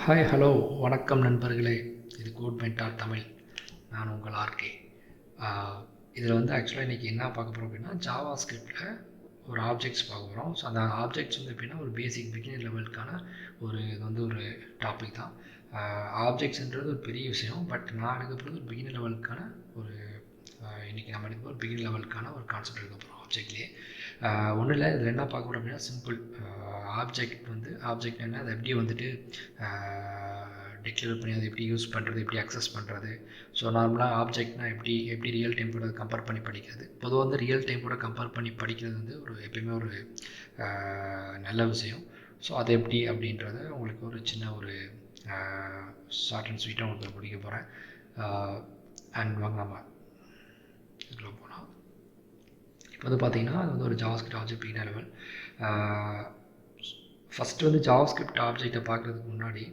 Hi hello வணக்கம் நண்பர்களே. இது கோட் மென்டார் தமிழ். நான் உங்கள் ஆர்கே. இதில் வந்து ஆக்சுவலாக இன்றைக்கி என்ன பார்க்க போகிறோம் அப்படின்னா, ஜாவா ஸ்கிரிப்டில் ஒரு ஆப்ஜெக்ட்ஸ் பார்க்க போகிறோம். ஸோ அந்த ஆப்ஜெக்ட்ஸ் வந்து எப்படின்னா ஒரு பேசிக் பிகினர் லெவலுக்கான இது வந்து ஒரு டாபிக் தான். ஆப்ஜெக்ட்ஸ்ன்றது ஒரு பெரிய விஷயம். பட் நான் எடுக்க போகிறது ஒரு பிகினர் லெவலுக்கான ஒரு இன்றைக்கி நம்ம எடுக்க ஒரு பிகினர் லெவலுக்கான ஒரு கான்செப்ட் எடுக்க போகிறோம் ஆப்ஜெக்ட்லேயே. ஒன்றும் இல்லை, இதில் என்ன பார்க்க போகிறோம் அப்படின்னா சிம்பிள். ஆப்ஜெக்ட் என்ன, அதை எப்படி வந்துட்டு டிக்ளேர் பண்ணி அதை எப்படி யூஸ் பண்ணுறது, எப்படி அக்சஸ் பண்ணுறது. ஸோ நார்மலாக ஆப்ஜெக்ட்னால் எப்படி ரியல் டைம் கூட கம்பேர் பண்ணி படிக்கிறது. பொதுவாக வந்து ரியல் டைம் கூட கம்பேர் பண்ணி படிக்கிறது வந்து எப்பயுமே ஒரு நல்ல விஷயம். ஸோ அது எப்படி அப்படின்றத உங்களுக்கு ஒரு சின்ன ஒரு ஷார்ட் அண்ட் ஸ்வீட்டாக உங்களுக்கு பிடிக்க போகிறேன். அண்ட் வாங்க நம்ம இதில் போகலாம். இப்போ வந்து பார்த்தீங்கன்னா அது வந்து ஒரு JavaScript object beginner level. First வந்து ஜாவாஸ்கிரிப்ட் ஆப்ஜெக்டை பார்க்குறதுக்கு முன்னாடி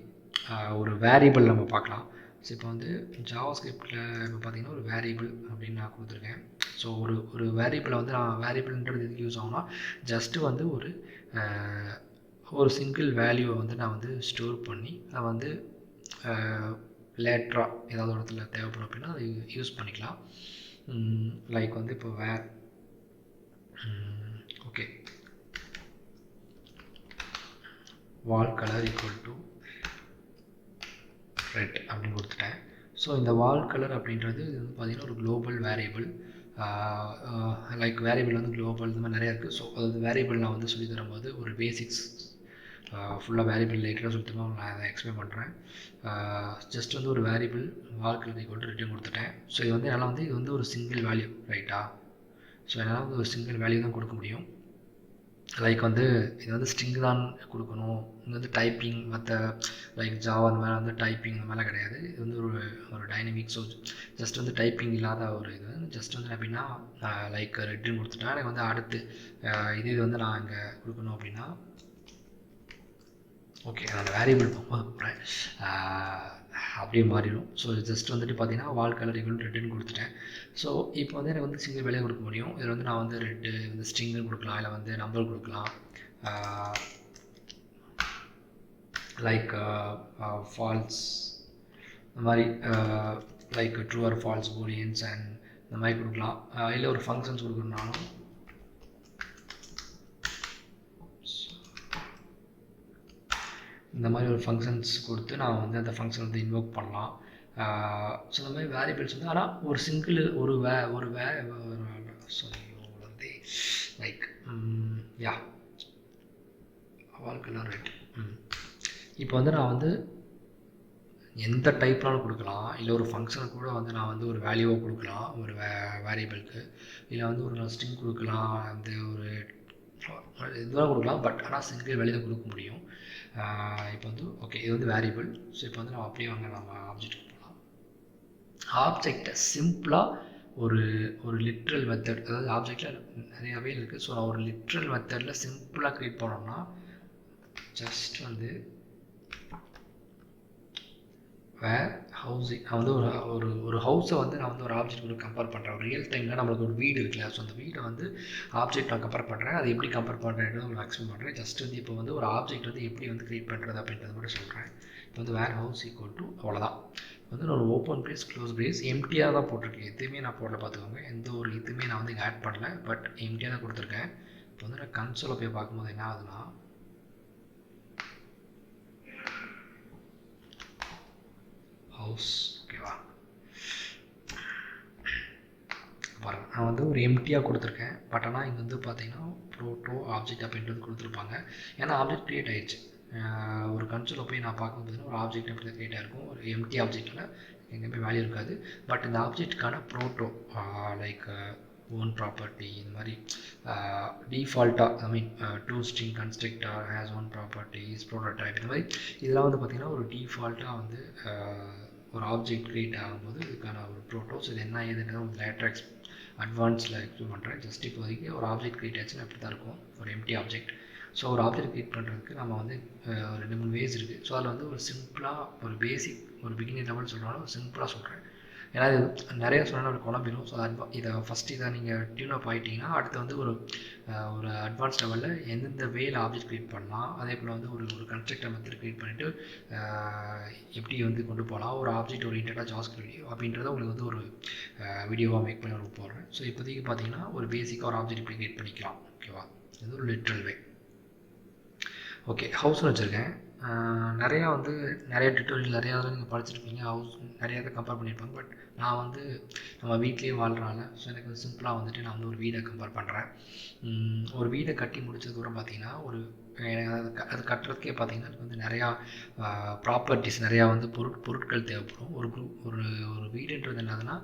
ஒரு வேரியபிள் நம்ம பார்க்கலாம். ஸோ இப்போ வந்து ஜாவாஸ்கிரிப்டில் இப்போ பார்த்தீங்கன்னா ஒரு வேரியபிள் அப்படின்னு நான் கொடுத்துருக்கேன். ஸோ ஒரு வேரியபிளை வந்து நான் வேரியபிள்ன்றது எதுக்கு யூஸ் ஆகும்னா, ஜஸ்ட்டு வந்து ஒரு சிங்கிள் வேல்யூவை வந்து நான் வந்து ஸ்டோர் பண்ணி அதை வந்து லேட்டராக ஏதாவது ஒரு இடத்துல தேவைப்படும் அப்படின்னா அதை யூஸ் பண்ணிக்கலாம். லைக் வந்து இப்போ okay, wall colour equal to red அப்படின்னு கொடுத்துட்டேன். ஸோ இந்த வால் கலர் அப்படின்றது இது வந்து பார்த்திங்கன்னா ஒரு குளோபல் வேரியபிள். லைக் வேரியபிள் வந்து குளோபல் இந்த மாதிரி நிறையா இருக்குது. ஸோ அது வேரியபிள் நான் வந்து சொல்லி தரும்போது ஒரு பேசிக்ஸ் ஃபுல்லாக வேரியபிள் ரிலேட்டடாக சொல்லி தரும்போது நான் அதை எக்ஸ்பிளைன் பண்ணுறேன். ஜஸ்ட் வந்து ஒரு வேரியபிள் வால் கலர் ஈக்குவல் டு ரெட்டும் கொடுத்துட்டேன். ஸோ இது வந்து என்னால் வந்து இது வந்து ஒரு சிங்கிள் வேல்யூ, ரைட்டா? ஸோ என்னால் வந்து ஒரு சிங்கிள் வேல்யூ தான் கொடுக்க முடியும். லைக் வந்து இது வந்து ஸ்ட்ரிங் தான் கொடுக்கணும். இது வந்து டைப்பிங் மற்ற லைக் ஜாவா அந்த மாதிரி வந்து டைப்பிங் அந்த மாதிரிலாம் கிடையாது. இது வந்து ஒரு டைனமிக். ஸோ ஜஸ்ட் வந்து டைப்பிங் இல்லாத ஒரு இது. ஜஸ்ட் வந்து எப்படின்னா லைக் ரெட்டுன்னு கொடுத்துட்டா எனக்கு வந்து அடுத்து இது வந்து நான் இங்கே கொடுக்கணும் அப்படின்னா ஓகே, அந்த வேரியபிள் போகும்போது அப்படியே மாறிடும். ஸோ ஜஸ்ட் வந்துட்டு பார்த்தீங்கன்னா வால் கலர் ஈக்குவல் ரெட்டுன்னு கொடுத்துட்டேன். ஸோ இப்போ வந்து எனக்கு வந்து சிங்கிள் வேலையை கொடுக்க முடியும். இதில் வந்து நான் வந்து ரெட்டு வந்து ஸ்ட்ரிங்கு கொடுக்கலாம், இல்லை வந்து நம்பர் கொடுக்கலாம். லைக் ஃபால்ஸ் இந்த மாதிரி like true or false booleans and இந்த மாதிரி கொடுக்கலாம். இல்லை ஒரு ஃபங்க்ஷன்ஸ் கொடுக்கணுன்னாலும் இந்த மாதிரி ஒரு ஃபங்க்ஷன்ஸ் கொடுத்து நான் வந்து அந்த ஃபங்க்ஷன் வந்து இன்வோக் பண்ணலாம். ஸோ இந்த மாதிரி வேரியபிள்ஸ் வந்து ஆனால் ஒரு சிங்கிள் வந்து லைக் யா வாழ்க்கைலாம் ரைட். இப்போ வந்து நான் வந்து எந்த டைப்னாலும் கொடுக்கலாம். இல்லை ஒரு ஃபங்க்ஷனுக்கு கூட வந்து நான் வந்து ஒரு வேல்யூவை கொடுக்கலாம் ஒரு வேரியபிளுக்கு. இல்லை வந்து ஒரு ஸ்ட்ரிங் கொடுக்கலாம், வந்து ஒரு இதுதான் கொடுக்கலாம். பட் ஆனால் சிங்கிள் வேல்யூ தான் கொடுக்க முடியும். இப்போ வந்து ஓகே, இது வந்து வேரியபிள். ஸோ இப்போ வந்து நம்ம அப்படியே வாங்க நம்ம ஆப்ஜெக்ட்டுக்கு போகலாம். ஆப்ஜெக்டை சிம்பிளாக ஒரு லிட்ரல் மெத்தட், அதாவது ஆப்ஜெக்டில் நிறையாவே இருக்குது. ஸோ நான் ஒரு லிட்ரல் மெத்தடில் சிம்பிளாக க்ரியேட் பண்ணோம்னா ஜஸ்ட் வந்து வேர் ஹவுஸிங், நான் வந்து ஒரு ஹவுஸை வந்து நான் வந்து ஒரு ஆப்ஜெக்ட் கூட கம்பேர் பண்ணுறேன். ஒரு ரியல் டைமில் நம்மளுக்கு ஒரு வீடு இருக்குல்ல, ஸோ அந்த வீடை வந்து ஆப்ஜெக்ட் நான் கம்பேர் பண்ணுறேன். அது எப்படி கம்பேர் பண்ணுறேன்னு உங்களுக்கு எக்ஸ்பிளைன் பண்ணுறேன். ஜஸ்ட் வந்து இப்போ வந்து ஒரு ஆப்ஜெக்ட் வந்து எப்படி வந்து க்ரியேட் பண்ணுறது அப்படின்றத மட்டும் சொல்கிறேன். இப்போ வந்து வேர் ஹவுஸ் ஈக்குவல் டு அவ்வளோதான். வந்து நான் ஒரு ஓப்பன் பிரேஸ் க்ளோஸ் பிரேஸ் எம்டியாக தான் போட்டிருக்கேன். எதுவுமே நான் போடல, பார்த்துக்கோங்க. எந்த ஒரு இதுவுமே நான் வந்து இங்கே ஆட் பண்ணல, பட் எம்டியாக தான் கொடுத்துருக்கேன். இப்போ வந்து நான் கன்சோலை போய் பார்க்கும்போது என்ன ஆகுதுன்னா, ஹவுஸ் ஓகேவா பாருங்கள், நான் வந்து ஒரு எம்டியாக கொடுத்துருக்கேன். பட் ஆனால் இங்கே வந்து பார்த்தீங்கன்னா ப்ரோட்டோ ஆப்ஜெக்ட் அப்படின்றது கொடுத்துருப்பாங்க. ஏன்னா ஆப்ஜெக்ட் க்ரியேட் ஆகிடுச்சு. ஒரு கன்சோலில் போய் நான் பார்க்கும்போது ஒரு ஆப்ஜெக்ட் எப்படி தான் க்ரியேட் ஆகிருக்கும். ஒரு எம்டி ஆப்ஜெக்டில் எங்கேயுமே வேல்யூ இருக்காது. பட் இந்த ஆப்ஜெக்ட்டுக்கான ப்ரோட்டோ லைக் ஓன் ப்ராப்பர்ட்டி இந்த மாதிரி டிஃபால்ட்டாக, I mean to string constructor has own properties prototype, இந்த மாதிரி இதெல்லாம் வந்து பார்த்திங்கன்னா ஒரு டிஃபால்ட்டாக வந்து ஒரு ஆப்ஜெக்ட் க்ரியேட் ஆகும்போது இதுக்கான ஒரு ப்ரோட்டோஸ். இது என்ன ஏதுன்றது லேட்டர் அட்வான்ஸில் எக்ஸ்பிளைன் பண்ணுறேன். ஜஸ்ட் இப்போதைக்கு ஒரு ஆப்ஜெக்ட் க்ரியேட் ஆச்சுன்னா இப்படி தான் இருக்கும், ஒரு எம்டி ஆப்ஜெக்ட். ஸோ ஒரு ஆப்ஜெக்ட் க்ரியேட் பண்ணுறதுக்கு நம்ம வந்து 2-3 வேஸ் இருக்குது. ஸோ அதில் வந்து ஒரு சிம்பிளாக ஒரு பேசிக் ஒரு பிகினர் லெவல் சொல்கிறாலும் சிம்பிளாக சொல்கிறேன். ஏன்னா இது நிறைய சொன்னால் நம்மளுக்கு குழம்பிடும். ஸோ இதை ஃபஸ்ட்டு இதை நீங்கள் டியூன் அப் ஆகிட்டிங்கன்னா அடுத்து வந்து ஒரு அட்வான்ஸ் லெவலில் எந்தெந்த வேல ஆப்ஜெக்ட் க்ரியேட் பண்ணலாம், அதே போல் வந்து ஒரு ஒரு கன்ஸ்ட்ரக்டர் மெத்தட் க்ரியேட் பண்ணிவிட்டு எப்படி வந்து கொண்டு போகலாம், ஒரு ஆப்ஜெக்ட் ஓரியன்டாக ஜாவாஸ்கிரிப்ட் வீடியோ அப்படின்றத உங்களுக்கு வந்து ஒரு வீடியோவாக மேக் பண்ணி உங்களுக்கு போடுறேன். ஸோ இப்போதைக்கு பார்த்தீங்கன்னா ஒரு பேசிக்காக ஒரு ஆப்ஜெக்ட் எப்படி க்ரியேட் பண்ணிக்கலாம், ஓகேவா? இது ஒரு லிட்ரல் வே. ஓகே, ஹவுஸ்னு வச்சுருக்கேன். நிறையா வந்து நிறைய டியூட்டோரியல் நிறையா இதில் நீங்கள் படிச்சிருப்பீங்க. ஹவுஸ் நிறையா இதை கம்பேர் பண்ணியிருப்பாங்க. பட் நான் வந்து நம்ம வீட்லேயே வாழ்கிறனால ஸோ எனக்கு வந்து சிம்பிளாக வந்துட்டு நான் வந்து ஒரு வீடை கம்பேர் பண்ணுறேன். ஒரு வீடை கட்டி முடிச்சதுக்கப்புறம் பார்த்தீங்கன்னா அது கட்டுறதுக்கே பார்த்தீங்கன்னா அதுக்கு வந்து நிறையா ப்ராப்பர்ட்டிஸ் நிறையா வந்து பொருட்கள் தேவைப்படும். ஒரு ஒரு வீடுன்றது என்னதுன்னா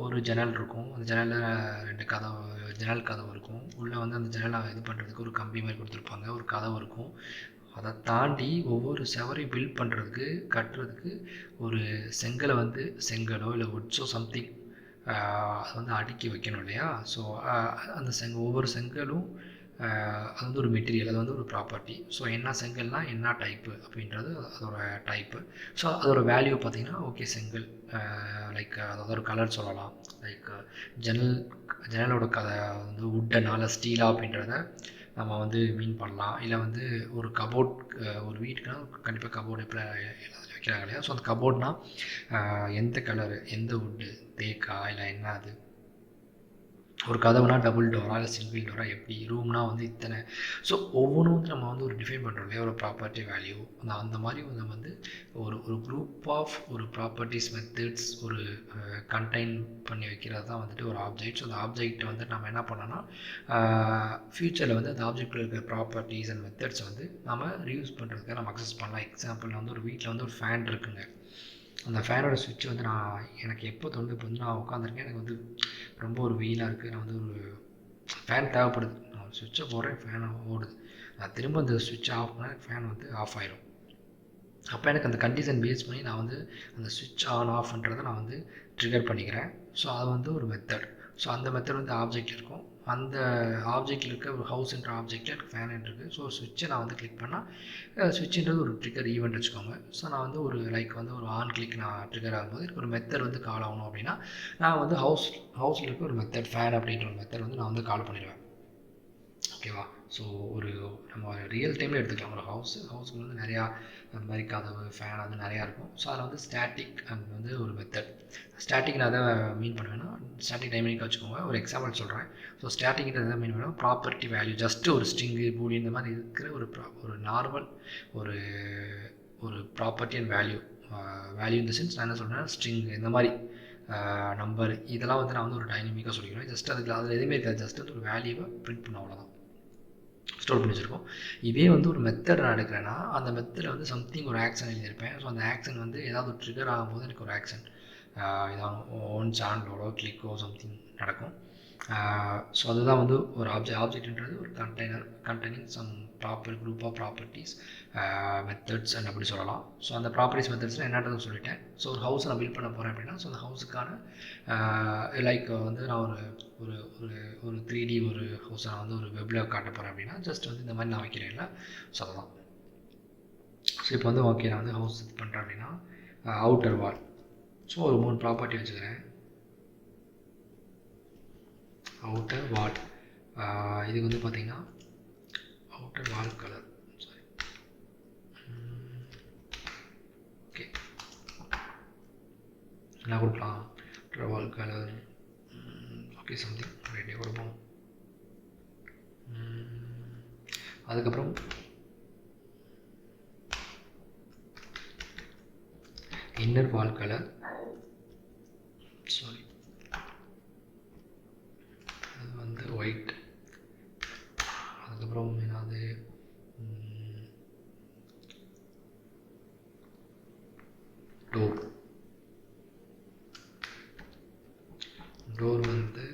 ஒரு ஜன்னல் இருக்கும். அந்த ஜன்னலில் 2 ஜன்னல் கதவு இருக்கும். உள்ளே வந்து அந்த ஜன்னலை இது பண்ணுறதுக்கு ஒரு கம்பி மாதிரி கொடுத்துருப்பாங்க. ஒரு கதவு இருக்கும். அதை தாண்டி ஒவ்வொரு செவரையும் பில்ட் பண்ணுறதுக்கு கட்டுறதுக்கு ஒரு செங்கலோ இல்லை உட்ஸோ சம்திங் அதை வந்து அடுக்கி வைக்கணும் இல்லையா? ஸோ அந்த ஒவ்வொரு செங்கலும் அது வந்து ஒரு மெட்டீரியல், அது வந்து ஒரு ப்ராப்பர்ட்டி. ஸோ என்ன செங்கல்னா என்ன டைப்பு அப்படின்றது அதோட டைப்பு. ஸோ அதோட வேல்யூ பார்த்திங்கன்னா ஓகே செங்கல் லைக் அதாவது ஒரு கலர் சொல்லலாம். லைக் ஜன்னலோட வந்து உட்டனால ஸ்டீலா அப்படின்றத நம்ம வந்து மீன் பண்ணலாம். இல்லை வந்து ஒரு கபோர்ட் ஒரு வீட்டுக்குனா கண்டிப்பாக கபோர்டு எப்படி எல்லாத்துலையும் வைக்கிறாங்க இல்லையா? ஸோ அந்த கபோர்ட்னா எந்த கலரு, எந்த வுட்டு, தேக்கா இல்லை என்ன அது, ஒரு கதவுனா டபுள் டோரா இல்லை சிங்கிள் டோரா, எப்படி ரூம்னா வந்து இத்தனை. ஸோ ஒவ்வொன்றும் வந்து நம்ம வந்து ஒரு டிஃபைன் பண்ணுறோம் இல்லையா, ஒரு ப்ராப்பர்ட்டி வேல்யூ. அந்த மாதிரி நம்ம வந்து ஒரு குரூப் ஆஃப் ஒரு ப்ராப்பர்ட்டிஸ் மெத்தட்ஸ் ஒரு கண்டெயின் பண்ணி வைக்கிறது தான் வந்துட்டு ஒரு ஆப்ஜெக்ட். ஸோ அந்த ஆப்ஜெக்ட் வந்து நம்ம என்ன பண்ணோன்னா ஃப்யூச்சரில் வந்து அந்த ஆப்ஜெக்டில் இருக்கிற ப்ராப்பர்ட்டிஸ் அண்ட் மெத்தட்ஸ் வந்து நம்ம ரீயூஸ் பண்ணுறதுக்காக நம்ம அக்சஸ் பண்ணலாம். எக்ஸாம்பிள் வந்து ஒரு வீட்டில் வந்து ஒரு ஃபேன் இருக்குங்க. அந்த ஃபேனோட சுவிட்ச் வந்து எனக்கு எப்போ தோணுது, இப்போ வந்து நான் உட்காந்துருக்கேன், எனக்கு வந்து ரொம்ப ஒரு வெயிலாக இருக்குது, நான் வந்து ஒரு ஃபேன் தேவைப்படுது, நான் சுவிட்சை போடுறேன், ஃபேனை ஓடுது, நான் திரும்ப அந்த சுவிட்சை ஆஃப் பண்ணால் ஃபேன் வந்து ஆஃப் ஆயிடும். அப்போ எனக்கு அந்த கண்டிஷன் பேஸ் பண்ணி நான் வந்து அந்த சுவிட்ச் ஆன் ஆஃப்ன்றதை நான் வந்து ட்ரிகர் பண்ணிக்கிறேன். ஸோ அது வந்து ஒரு மெத்தட். ஸோ அந்த மெத்தட் வந்து ஆப்ஜெக்ட் இருக்கும். அந்த ஆப்ஜெக்டில் இருக்க ஒரு ஹவுஸ்ன்ற ஆப்ஜெக்டில் எனக்கு ஃபேன் இருக்குது. ஸோ சுவிட்சை நான் வந்து கிளிக் பண்ணால் சுவிட்சுன்றது ஒரு ட்ரிகர் ஈவெண்ட் வச்சுக்கோங்க. ஸோ நான் வந்து ஒரு லைக் வந்து ஒரு ஆன் கிளிக் நான் ட்ரிகர் ஆகும்போது எனக்கு ஒரு மெத்தட் வந்து கால் ஆகணும் அப்படின்னா நான் வந்து ஹவுஸில் இருக்க ஒரு மெத்தட் ஃபேன் அப்படின்ற ஒரு மெத்தட் வந்து நான் வந்து கால் பண்ணிடுவேன். ஓகேவா? ஸோ ஒரு நம்ம ரியல் டைமில் எடுத்துக்கலாம். ஒரு ஹவுஸுக்கு வந்து நிறையா அந்த மாதிரி கதவு ஃபேன் அது நிறையா இருக்கும். ஸோ அதில் வந்து ஸ்டாட்டிக் அண்ட் வந்து ஒரு மெத்தட். ஸ்டாட்டிக் நான் எதை மீன் பண்ணுவேன்னா ஸ்டாட்டிக் டைமிங் வச்சுக்கோங்க. ஒரு எக்ஸாம்பிள் சொல்கிறேன். ஸோ ஸ்டாட்டிக்கிட்ட எதை மீன் பண்ணுவேன், ப்ராப்பர்ட்டி வேல்யூ ஜஸ்ட்டு ஒரு ஸ்ட்ரிங்கு பூலியன் இந்த மாதிரி இருக்கிற ஒரு நார்மல் ஒரு ப்ராப்பர்ட்டி அண்ட் வேல்யூ இந்த சென்ஸ் நான் என்ன சொல்கிறேன்னா ஸ்ட்ரிங் இந்த மாதிரி நம்பர் இதெல்லாம் வந்து நான் வந்து ஒரு டைனமிக்காக சொல்லிக்கிறேன். ஜஸ்ட் அதில் எதுவுமே இருக்காது, ஜஸ்ட் வந்து ஒரு வேல்யூவை பிரிண்ட் பண்ண அவ்வளோதான், ஸ்டோர் பண்ணி வச்சுருக்கோம். இதே வந்து ஒரு மெத்தட் நான் எடுக்கிறேன்னா அந்த மெத்தடில் வந்து சம்திங் ஒரு ஆக்ஷன் எழுதியிருப்பேன். ஸோ அந்த ஆக்ஷன் வந்து ஏதாவது ஒரு ட்ரிகர் ஆகும்போது எனக்கு ஒரு ஆக்ஷன் ஏதாவது ஓன் சேனலோட கிளிக்கோ சம்திங் நடக்கும். ஸோ அதுதான் வந்து ஒரு ஆப்ஜெக்ட்ன்றது ஒரு containing some proper group of properties methods and அப்படி சொல்லலாம். ஸோ அந்த ப்ராப்பர்ட்டிஸ் மெத்தட்ஸ்னால் என்னன்றதை சொல்லிட்டேன். ஸோ ஒரு ஹவுஸ் நான் பில்ட் பண்ண போகிறேன் அப்படின்னா ஸோ அந்த ஹவுஸுக்கான லைக் வந்து நான் ஒரு ஒரு 3D ஒரு ஹவுஸை நான் வந்து ஒரு வெப்பில் காட்ட போகிறேன் அப்படின்னா ஜஸ்ட் வந்து இந்த மாதிரி நான் வைக்கிறேன்ல, ஸோ அதுதான். ஸோ இப்போ வந்து ஓகே நான் வந்து ஹவுஸ் இது பண்ணுறேன் அப்படின்னா அவுட்டர் வால். ஸோ ஒரு 3 ப்ராப்பர்ட்டி வச்சுக்கிறேன். அவுட்டர் வால் இதுக்கு வந்து பார்த்திங்கன்னா அவுட்டர் வால் கலர் ஓகே என்ன கொடுக்கலாம், அவுட்டர் வால் கலர் ஓகே சம்திங் ரெடியாக கொடுப்போம். அதுக்கப்புறம் இன்னர் வால் கலர் சாரி அது வந்து ஒயிட். அதுக்கப்புறம் என்னது டோர் வந்து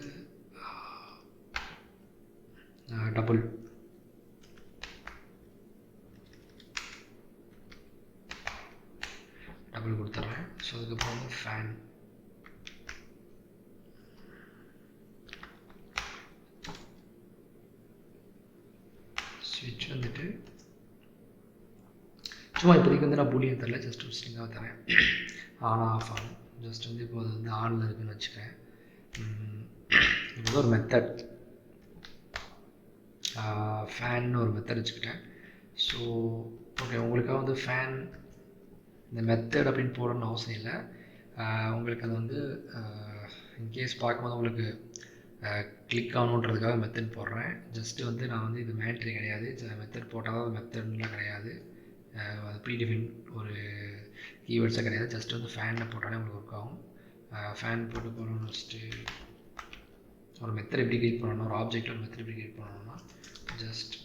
டபுள். கொடுத்துட்றேன். ஸோ அதுக்கப்புறம் வந்து ஃபேன் ஸ்விட்ச் வந்துட்டு சும்மா இப்போதைக்கு வந்து நான் பூலியன் தரல, ஜஸ்ட் ஒரு ஸ்ட்ரிங்காக தரேன், ஆன் ஆஃப் ஆகும். ஜஸ்ட் வந்து இப்போ அது வந்து ஆனில் இருக்குதுன்னு வச்சுக்கேன். இது வந்து ஒரு மெத்தட், ஃபேன் ஒரு மெத்தட் வச்சுக்கிட்டேன். ஸோ ஓகே, உங்களுக்காக வந்து ஃபேன் இந்த மெத்தட் அப்படின்னு போடணும்னு அவசியம் இல்லை. உங்களுக்கு அது வந்து இன்கேஸ் பார்க்கும்போது உங்களுக்கு கிளிக் ஆகணுன்றதுக்காக மெத்தட் போடுறேன். ஜஸ்ட்டு வந்து நான் வந்து இது மேண்ட்ரி கிடையாது, மெத்தட் போட்டால் தான் மெத்தட்லாம் கிடையாது, அது ப்ரீடிஃபைன் ஒரு கீவேர்ட்ஸாக கிடையாது. ஜஸ்ட் வந்து ஃபேனில் போட்டாலே உங்களுக்கு ஒர்க் ஆகும். ஃபேன் போட்டு போகணும்னு வச்சுட்டு ஒரு மெத்தட் எப்படி கிரியேட் பண்ணணும், ஒரு ஆப்ஜெக்டில் ஒரு மெத்தட் எப்படி கிரியேட் பண்ணணும்னா ஜஸ்ட்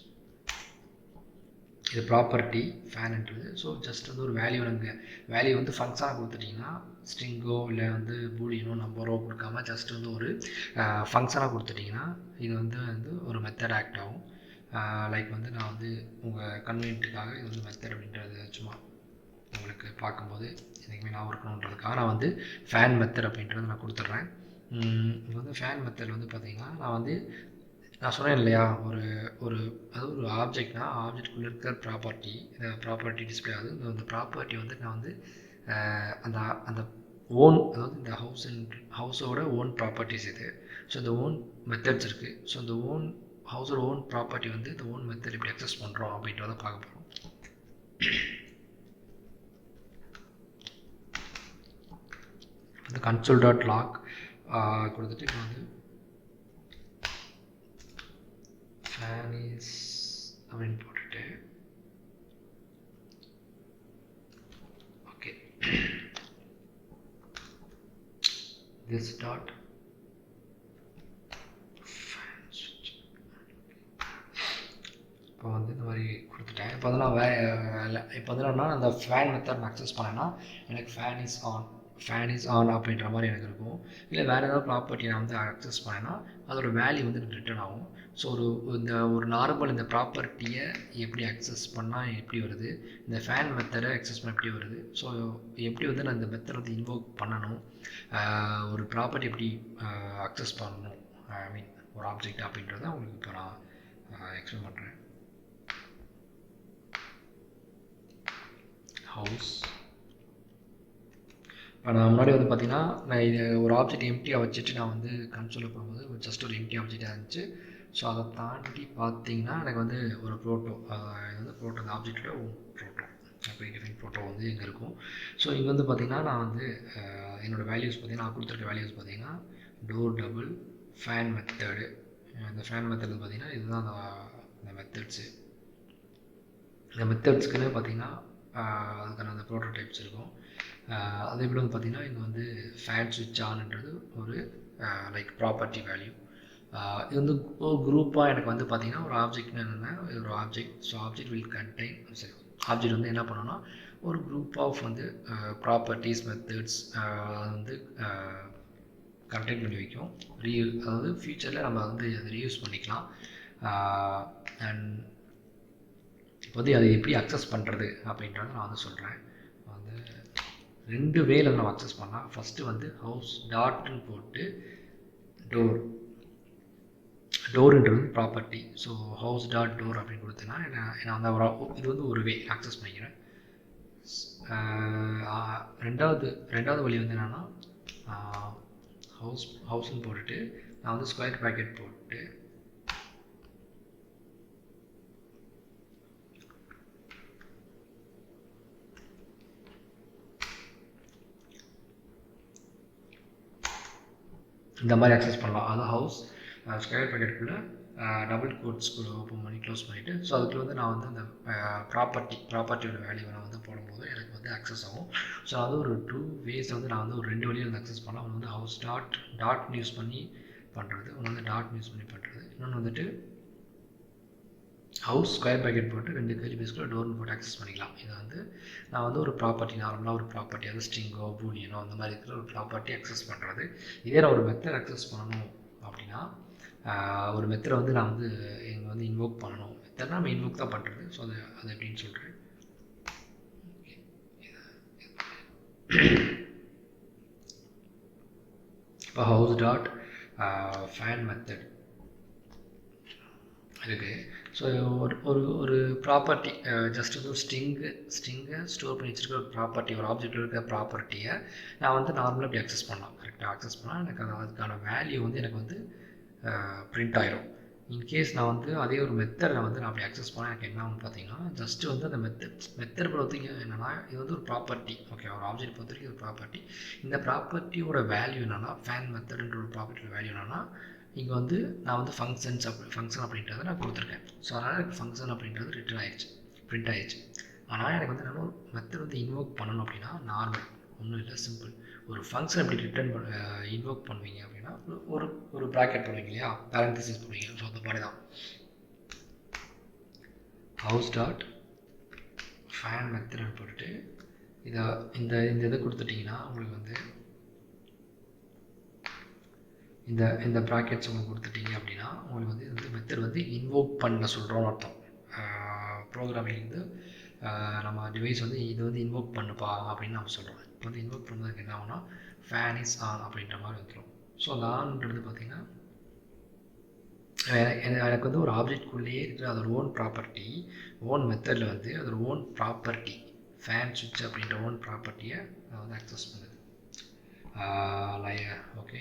இது ப்ராப்பர்ட்டி ஃபேன்ன்றது. ஸோ ஜஸ்ட் வந்து ஒரு வேல்யூ வேல்யூ வந்து ஃபங்க்ஷனாக கொடுத்துட்டிங்கன்னா ஸ்ட்ரிங்கோ இல்லை வந்து பூலியனோ நம்பரோ கொடுக்காம ஜஸ்ட் வந்து ஒரு ஃபங்க்ஷனாக கொடுத்துட்டிங்கன்னா இது வந்து ஒரு மெத்தட் ஆக்ட் ஆகும். லைக் வந்து நான் வந்து உங்கள் கன்வீனியன்ட்டுக்காக இது வந்து மெத்தட் அப்படின்றது சும்மா உங்களுக்கு பார்க்கும்போது என்றைக்குமே நான் இருக்கணுன்றதுக்காக நான் வந்து ஃபேன் மெத்தட் அப்படின்றது நான் கொடுத்துட்றேன். இது வந்து ஃபேன் மெத்தட் வந்து பார்த்திங்கன்னா நான் சொன்னேன் இல்லையா, ஒரு அதாவது ஒரு ஆப்ஜெக்ட்னா ஆப்ஜெக்ட்குள்ளே இருக்கிற ப்ராப்பர்ட்டி, இந்த ப்ராப்பர்ட்டி டிஸ்பிளே ஆகுது. இந்த ப்ராப்பர்ட்டி வந்து நான் வந்து அந்த அந்த ஓன், அதாவது இந்த ஹவுஸோட ஓன் ப்ராப்பர்ட்டிஸ் இது. ஸோ இந்த ஓன் மெத்தட்ஸ் இருக்குது. ஸோ இந்த ஓன் ஹவுஸோட ஓன் ப்ராப்பர்ட்டி வந்து இந்த ஓன் மெத்தட் எப்படி அக்சஸ் பண்ணுறோம் அப்படின்றத பார்க்க போகிறோம். வந்து console.log கொடுத்துட்டு இப்போ வந்து fan is அப்படின்னு போட்டுட்டு okay this dot fan switch இப்போ வந்து இந்த மாதிரி கொடுத்துட்டேன். இப்போ வந்து நான் இப்போ வந்து நான் அந்த ஃபேன் மெத்தட் நான் அக்சஸ் பண்ணேன்னா எனக்கு ஃபேன் இஸ் ஆன் அப்படின்ற மாதிரி எனக்கு இருக்கும். இல்லை வேறு ஏதாவது ப்ராப்பர்ட்டி நான் வந்து அக்சஸ் பண்ணேன்னா அதோட வேல்யூ வந்து எனக்கு ரிட்டர்ன் ஆகும். ஸோ ஒரு நார்மல் இந்த ப்ராப்பர்ட்டியை எப்படி அக்சஸ் பண்ணால் எப்படி வருது, இந்த ஃபேன் மெத்தடை அக்சஸ் பண்ண எப்படி வருது, ஸோ எப்படி வந்து நான் இந்த மெத்தட் வந்து இன்வோக் பண்ணணும், ஒரு ப்ராப்பர்ட்டி எப்படி அக்சஸ் பண்ணணும், ஐ மீன் ஒரு ஆப்ஜெக்ட் அப்படின்றத உங்களுக்கு இப்போ நான் எக்ஸ்பிளைன் பண்ணுறேன். ஹவுஸ் இப்போ நான் முன்னாடி வந்து பார்த்தீங்கன்னா நான் இது ஒரு ஆப்ஜெக்ட் எம்டியாக வச்சுட்டு நான் வந்து கன்சோலில் போகும்போது ஜஸ்ட் ஒரு எம்டி ஆப்ஜெக்டாக இருந்துச்சு. ஸோ அதை தாண்டி பார்த்தீங்கன்னா எனக்கு வந்து ஒரு ப்ரோட்டோ, இது வந்து ப்ரோட்டோ, அந்த ஆப்ஜெக்டோட ப்ரோட்டோ, ப்ரீ டிஃபைன் ப்ரோட்டோ வந்து இங்கே இருக்கும். ஸோ இங்கே வந்து பார்த்திங்கன்னா நான் வந்து என்னோடய வேல்யூஸ் பார்த்திங்கன்னா நான் கொடுத்துருக்க வேல்யூஸ் பார்த்திங்கன்னா டோர் டபுள் ஃபேன் மெத்தடு. இந்த ஃபேன் மெத்தட் பார்த்திங்கன்னா இதுதான் அந்த மெத்தட்ஸு. இந்த மெத்தட்ஸ்க்குன்னு பார்த்திங்கன்னா அதுக்கான அந்த ப்ரோட்டோ டைப்ஸ் இருக்கும். அதே போல் வந்து பார்த்திங்கன்னா இங்கே வந்து ஃபேன் ஸ்விட்ச் ஆன்ன்றது ஒரு லைக் ப்ராப்பர்ட்டி வேல்யூ. இது வந்து ஒரு குரூப்பாக எனக்கு வந்து பார்த்திங்கன்னா ஒரு ஆப்ஜெக்ட்னு என்னென்னா ஒரு object. So object will contain, சரி ஆப்ஜெக்ட் வந்து என்ன பண்ணணும்னா ஒரு குரூப் ஆஃப் வந்து ப்ராப்பர்ட்டிஸ் மெத்தட்ஸ் வந்து கண்டெயின் பண்ணி வைக்கும். அதாவது ஃப்யூச்சரில் நம்ம வந்து அதை ரீயூஸ் பண்ணிக்கலாம். அண்ட் இப்போ வந்து அதை எப்படி அக்சஸ் பண்ணுறது அப்படின்றத நான் வந்து சொல்கிறேன். வந்து 2 வேல நம்ம அக்சஸ் பண்ணலாம். ஃபஸ்ட்டு வந்து ஹவுஸ் டாட்னு போட்டு டோருன்றது property. So house dot door அப்படின்னு கொடுத்தேன்னா நான் அந்த இது வந்து ஒரு வே அக்சஸ் பண்ணிக்கிறேன். ரெண்டாவது வழி வந்து என்னென்னா ஹவுஸ்ன்னு போட்டுட்டு நான் வந்து ஸ்கொயர் ப்ராக்கெட் போட்டு இந்த மாதிரி அக்சஸ் பண்ணலாம். அது ஹவுஸ் ஸ்கொயர் ப்ராக்கெட்டுக்குள்ளே டபுள் கோட்ஸ் ஓப்பன் பண்ணி க்ளோஸ் பண்ணிவிட்டு, ஸோ அதுக்குள்ள வந்து நான் வந்து அந்த ப்ராப்பர்ட்டியோட வேல்யூவை நான் வந்து போடும்போது எனக்கு வந்து அக்சஸ் ஆகும். ஸோ அது ஒரு 2 வேஸ் வந்து நான் வந்து ஒரு 2 வழியில் வந்து அக்சஸ் பண்ணலாம். ஒன்று வந்து ஹவுஸ் டாட் யூஸ் பண்ணி பண்ணுறது, ஒன்று வந்து டாட் யூஸ் பண்ணி பண்ணுறது, இன்னொன்று வந்துட்டு ஹவுஸ் ஸ்கொயர் ப்ராக்கெட் போட்டு 2 கேர்லி பேஸ்க்குள்ள டோர்னு போட்டு அக்சஸ் பண்ணிக்கலாம். இதை வந்து நான் வந்து ஒரு ப்ராப்பர்ட்டி, நார்மலாக ஒரு ப்ராப்பர்ட்டி, அது ஸ்ட்ரிங்கோ பூலியனோ அந்த மாதிரி இருக்கிற ஒரு ப்ராப்பர்ட்டி அக்சஸ் பண்ணுறது. இதே நான் ஒரு மெத்தட் அக்சஸ் பண்ணணும் அப்படின்னா ஒரு மெத்தடை வந்து நான் வந்து இங்கே வந்து இன்வோக் பண்ணணும். மெத்தட்னா நம்ம இன்வோக் தான் பண்ணுறது. ஸோ அது எப்படின்னு சொல்கிறேன். இப்போ ஹவுஸ் டாட் ஃபேன் மெத்தட் இருக்குது. ஸோ ஒரு ஒரு ஒரு ப்ராப்பர்ட்டி ஜஸ்ட் வந்து ஒரு ஸ்ட்ரிங்கை ஸ்டோர் பண்ணி வச்சுருக்க ஒரு ப்ராப்பர்ட்டி, ஒரு ஆப்ஜெக்ட்டில் இருக்கிற ப்ராப்பர்ட்டியை நான் வந்து நார்மலாக இப்படி அக்சஸ் பண்ணலாம். கரெக்டாக அக்சஸ் பண்ணால் எனக்கு அதுக்கான வேல்யூ வந்து எனக்கு வந்து பிரிண்ட் ஆயிரும். இன்கேஸ் நான் வந்து அதே ஒரு மெத்தடை வந்து நான் அப்படி அக்சஸ் பண்ணால் எனக்கு என்ன ஆகும்னு பார்த்தீங்கன்னா, ஜஸ்ட்டு வந்து அந்த மெத்தட் பொறுத்தவரைக்கும் என்னென்னா, இது வந்து ஒரு ப்ராப்பர்ட்டி. ஓகே, ஒரு ஆப்ஜெக்ட் பொறுத்த வரைக்கும் ஒரு ப்ராப்பர்ட்டி. இந்த ப்ராப்பர்ட்டியோட வேல்யூ என்னென்னா, ஃபேன் மெத்தடுன்ற ஒரு ப்ராப்பர்ட்டியோட வேல்யூ என்னென்னா, இங்கே வந்து நான் வந்து ஃபங்க்ஷன் அப்படின்றத நான் கொடுத்துருக்கேன். ஸோ அதனால் எனக்கு ஃபங்க்ஷன் அப்படின்றது ரிட்டர்ன் ஆயிடுச்சு, பிரிண்ட் ஆயிடுச்சு. ஆனால் எனக்கு வந்து என்ன ஒரு மெத்தட் வந்து இன்வோக் பண்ணணும் அப்படின்னா நார்மல் ஒன்றும் இல்லை, சிம்பிள். ஒரு ஃபங்க்ஷன் எப்படி இன்வோக் பண்ணுவீங்க அப்படின்னா, ஒரு ஒரு ப்ராக்கெட் பண்ணுவீங்க இல்லையா, பேரண்டிசிஸ் பண்ணுவீங்க. ஸோ அந்த மாதிரி தான் ஹவுஸ் டாட் ஃபேன் மெத்தட் போட்டுட்டு இந்த இதை கொடுத்துட்டிங்கன்னா உங்களுக்கு வந்து இந்த ப்ராக்கெட்ஸ் உங்களுக்கு கொடுத்துட்டீங்க அப்படின்னா உங்களுக்கு வந்து இந்த மெத்தட் வந்து இன்வோக் பண்ண சொல்கிறோன்னு அர்த்தம். ப்ரோக்ராமிங் வந்து நம்ம டிவைஸ் வந்து இது வந்து இன்வோக் பண்ணுப்பா அப்படின்னு நம்ம சொல்கிறோம். இப்போ வந்து இன்வோக் பண்ணுறதுக்கு என்ன ஆகும்னா ஃபேன் இஸ் ஆன் அப்படின்ற மாதிரி வந்துடும். ஸோ அந்த ஆன்ன்றது பார்த்திங்கன்னா எனக்கு வந்து ஒரு ஆப்ஜெக்ட்குள்ளேயே இருக்கிற அதோட ஓன் ப்ராப்பர்ட்டி, ஓன் மெத்தடில் வந்து அதோட ஓன் ப்ராப்பர்ட்டி ஃபேன் சுவிட்ச் அப்படின்ற ஓன் ப்ராப்பர்ட்டியை நான் வந்து அக்சஸ் பண்ணுது. ஓகே,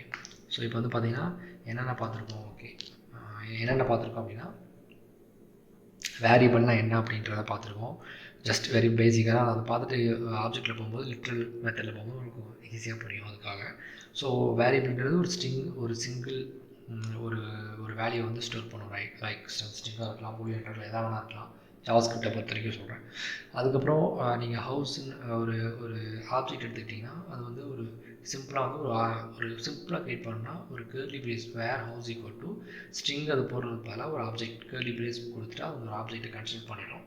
ஸோ இப்போ வந்து பார்த்திங்கன்னா என்னென்ன பார்த்துருக்கோம். ஓகே, என்னென்ன பார்த்துருக்கோம் அப்படின்னா வேரியபிள்னால் என்ன அப்படின்றத பார்த்துருக்கோம். ஜஸ்ட் வெரி பேசிக்காக அதை பார்த்துட்டு ஆப்ஜெக்டில் போகும்போது லிட்ரல் மெத்தடில் போகும்போது உங்களுக்கு ஈஸியாக புரியும் அதுக்காக. ஸோ வேரியபிள்ன்றது ஒரு சிங்கிள் ஒரு ஒரு வேல்யூ வந்து ஸ்டோர் பண்ணும். லைக் ஸ்ட்ரிங்காக இருக்கலாம், பூலியன் இருக்கலாம், எதாவது வேணா இருக்கலாம். ஜாவாஸ்கிரிப்டை பொறுத்த வரைக்கும் சொல்கிறேன். அதுக்கப்புறம் நீங்கள் ஹவுஸ்ன்னு ஒரு ஆப்ஜெக்ட் எடுத்துக்கிட்டிங்கன்னா அது வந்து ஒரு சிம்பிளாக வந்து ஒரு சிம்பிளாக க்ரியேட் பண்ணணும்னா ஒரு curly brace where house equal to string அது போடுறதுக்கு பதிலாக ஒரு ஆப்ஜெக்ட் கேர்லி பிரேஸ் கொடுத்துட்டா அது ஒரு ஆப்ஜெக்ட்டை கன்சிடர் பண்ணிடும்.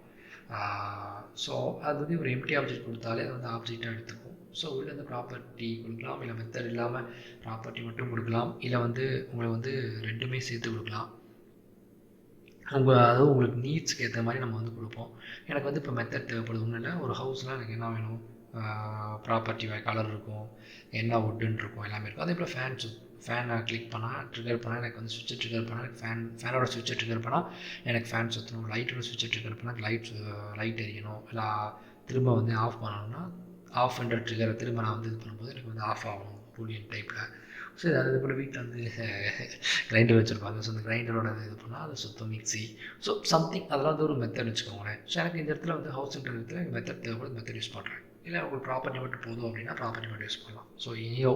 ஸோ அது வந்து ஒரு எம்டி ஆப்ஜெக்ட் கொடுத்தாலே அது வந்து ஆப்ஜெக்டாக எடுத்துக்கும். ஸோ உள்ள வந்து ப்ராப்பர்ட்டி கொடுக்கலாம், இல்லை மெத்தட் இல்லாமல் ப்ராப்பர்ட்டி மட்டும் கொடுக்கலாம், இல்லை வந்து உங்களுக்கு வந்து ரெண்டுமே சேர்த்து கொடுக்கலாம். அதாவது உங்களுக்கு நீட்ஸ்க்கு ஏற்ற மாதிரி நம்ம வந்து கொடுப்போம். எனக்கு வந்து இப்போ மெத்தட் தேவைப்படுது. ஒன்றும் இல்லை, ஒரு ஹவுஸ்னால் எனக்கு என்ன வேணும், ப்ராப்பர்ட்டி கலர் இருக்கும், என்ன வுட்டுன்னு இருக்கும், எல்லாமே இருக்கும். அதே போல் ஃபேனை கிளிக் பண்ணால் ட்ரிகர் பண்ணால் எனக்கு வந்து சுவிட்சை ட்ரிகர் பண்ணால் எனக்கு ஃபேனோட சுவிட்சை ட்ரிகர் பண்ணால் எனக்கு ஃபேன் சுற்றணும். லைட்டோட சுவிட்சை ட்ரிகர் பண்ணால் லைட் எரியணும். இல்லை திரும்ப வந்து ஆஃப் பண்ணணும்னா ஆஃப் பண்ணுற ட்ரிகரை திரும்ப நான் வந்து இது பண்ணும்போது எனக்கு வந்து ஆஃப் ஆகணும் பூலியன் டைப்பில். ஸோ அது போல் வீட்டில் வந்து கிரைண்டர் வச்சுருப்பாங்க. ஸோ அந்த கிரைண்டரோட இது பண்ணால் அது சுத்தம், மிக்ஸி, ஸோ சம்திங் அதெல்லாம் வந்து ஒரு மெத்தட் வச்சுக்கோங்களேன். ஸோ எனக்கு இந்த இடத்துல வந்து ஹவுஸ்ன்ற இடத்துல எனக்கு மெத்தட் தேவைப்படுது, மெத்தட் யூஸ் பண்ணுறேன். இல்லை உங்களுக்கு ப்ராப்பர்ட்டி மட்டும் போதும் அப்படின்னா ப்ராப்பர்ட்டி மட்டும் யூஸ் பண்ணலாம். ஸோ இனியோ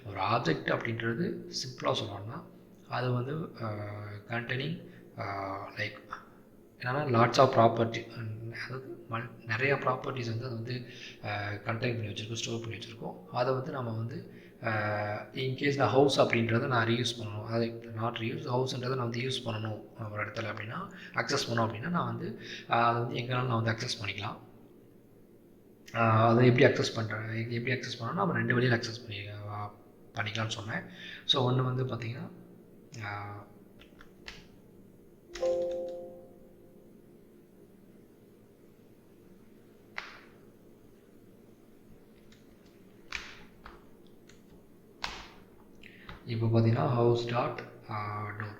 ஒரு ஆப்ஜெக்ட் அப்படின்றது சிம்பிளாக சொல்லணும்னா அது வந்து கண்டெய்னிங் லைக் என்னென்னா லாட்ஸ் ஆஃப் ப்ராப்பர்ட்டி, அதாவது நிறையா ப்ராப்பர்ட்டிஸ் வந்து அது வந்து கண்டெயின் பண்ணி வச்சுருக்கோம், ஸ்டோர் பண்ணி வச்சுருக்கோம். அதை வந்து நம்ம வந்து இன்கேஸ் நான் ஹவுஸ் அப்படின்றத நான் ரீயூஸ் பண்ணணும், அதை நாட் ரீயூஸ் ஹவுஸ்ன்றதை நான் வந்து யூஸ் பண்ணணும் ஒரு இடத்துல அப்படின்னா அக்சஸ் பண்ணோம் அப்படின்னா நான் வந்து அதை வந்து எங்கேனாலும் நான் வந்து அக்சஸ் பண்ணிக்கலாம். அதை எப்படி அக்சஸ் பண்ணோன்னா நம்ம ரெண்டு வழியில் அக்சஸ் பண்ணிக்கலாம்னு சொன்னேன். ஸோ ஒன்று வந்து பார்த்திங்கன்னா இப்போ பார்த்தீங்கன்னா house dot door.